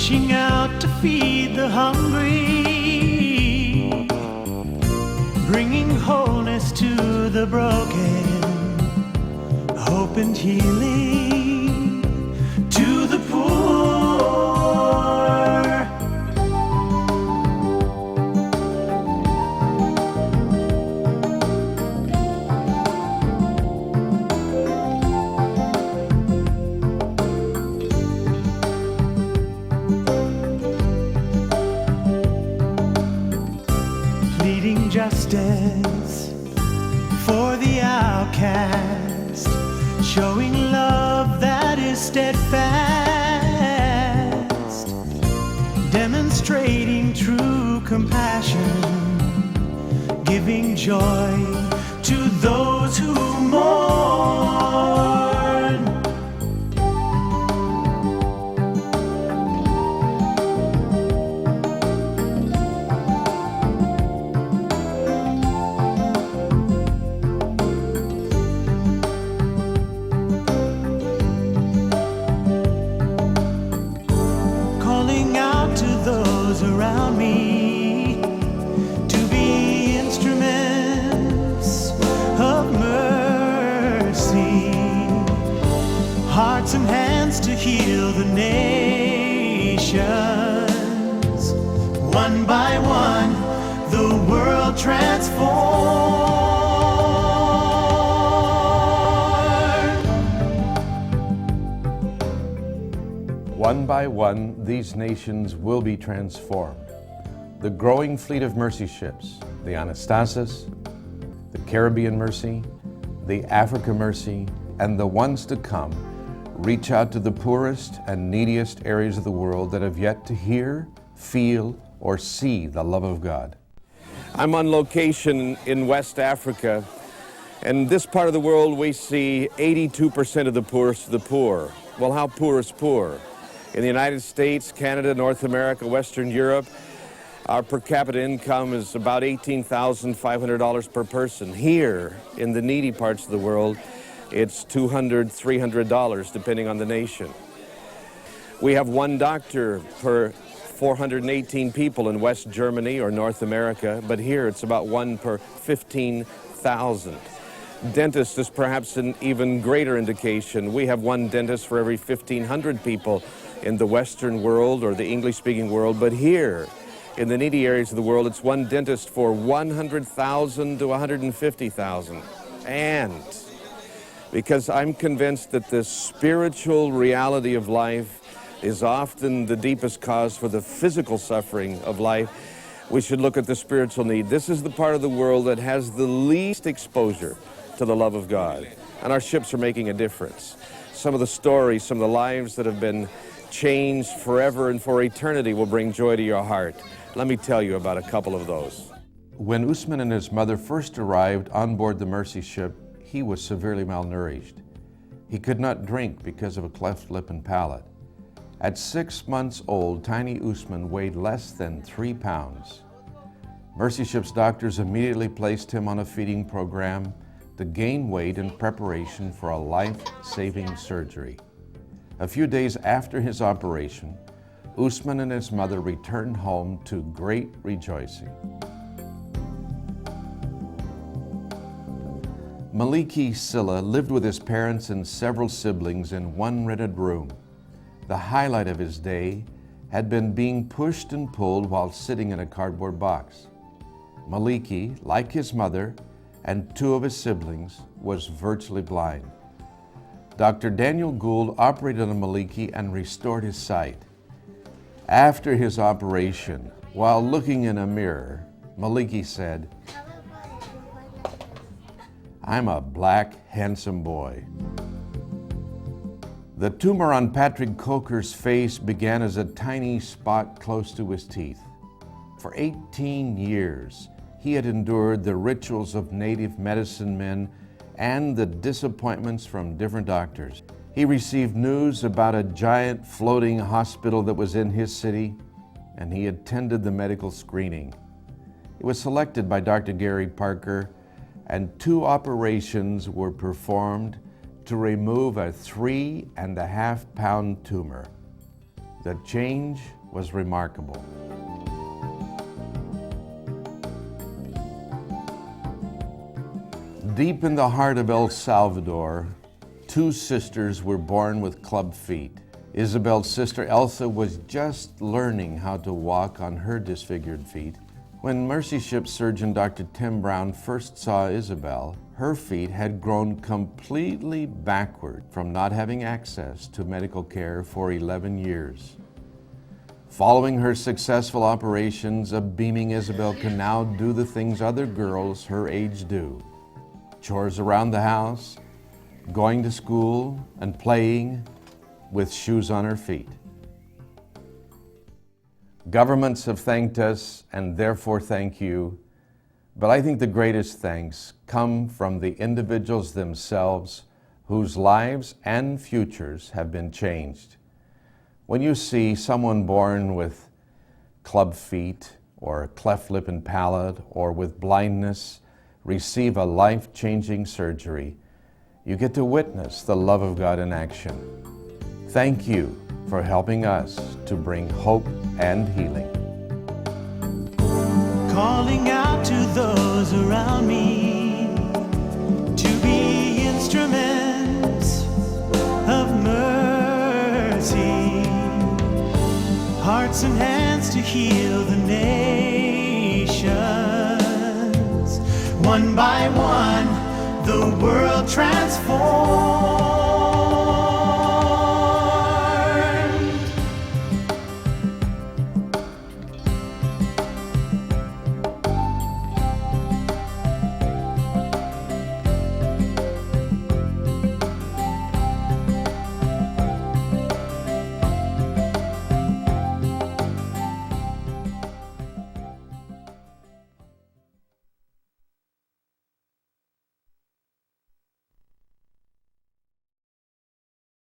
reaching out to feed the hungry, bringing wholeness to the broken, hope and healing to the poor. Pleading justice for the outcast, showing love that is steadfast, demonstrating true compassion, giving joy to those who mourn. Calling out to those around me to be instruments of mercy, hearts and hands to heal the nations. One by one, the world transformed. One by one, these nations will be transformed. The growing fleet of mercy ships, the Anastasis, the Caribbean Mercy, the Africa Mercy, and the ones to come, reach out to the poorest and neediest areas of the world that have yet to hear, feel, or see the love of God. I'm on location in West Africa, and this part of the world we see 82% of the poorest of the poor. Well, how poor is poor? In the United States, Canada, North America, Western Europe, our per capita income is about $18,500 per person. Here, in the needy parts of the world, it's $200, $300, depending on the nation. We have one doctor per 418 people in West Germany or North America, but here it's about one per 15,000. Dentist is perhaps an even greater indication. We have one dentist for every 1,500 people in the Western world or the English-speaking world, but here in the needy areas of the world, it's one dentist for 100,000 to 150,000. And because I'm convinced that the spiritual reality of life is often the deepest cause for the physical suffering of life, we should look at the spiritual need. This is the part of the world that has the least exposure to the love of God, and our ships are making a difference. Some of the stories, some of the lives that have been changed forever and for eternity will bring joy to your heart. Let me tell you about a couple of those. When Usman and his mother first arrived on board the Mercy ship, he was severely malnourished. He could not drink because of a cleft lip and palate. At 6 months old, tiny Usman weighed less than 3 pounds. Mercy Ship's doctors immediately placed him on a feeding program to gain weight in preparation for a life-saving surgery. A few days after his operation, Usman and his mother returned home to great rejoicing. Maliki Silla lived with his parents and several siblings in one rented room. The highlight of his day had been being pushed and pulled while sitting in a cardboard box. Maliki, like his mother and 2 of his siblings, was virtually blind. Dr. Daniel Gould operated on Maliki and restored his sight. After his operation, while looking in a mirror, Maliki said, "I'm a black, handsome boy." The tumor on Patrick Coker's face began as a tiny spot close to his teeth. For 18 years, he had endured the rituals of native medicine men and the disappointments from different doctors. He received news about a giant floating hospital that was in his city, and he attended the medical screening. He was selected by Dr. Gary Parker, and 2 operations were performed to remove a 3.5-pound tumor. The change was remarkable. Deep in the heart of El Salvador, two sisters were born with club feet. Isabel's sister Elsa was just learning how to walk on her disfigured feet. When Mercy Ship surgeon Dr. Tim Brown first saw Isabel, her feet had grown completely backward from not having access to medical care for 11 years. Following her successful operations, a beaming Isabel can now do the things other girls her age do. Chores around the house, going to school, and playing with shoes on her feet. Governments have thanked us, and therefore thank you, but I think the greatest thanks come from the individuals themselves whose lives and futures have been changed. When you see someone born with club feet, or a cleft lip and palate, or with blindness, receive a life-changing surgery, you get to witness the love of God in action. Thank you for helping us to bring hope and healing. Calling out to those around me to be instruments of mercy, hearts and hands to heal the nations. One by one, the world transforms.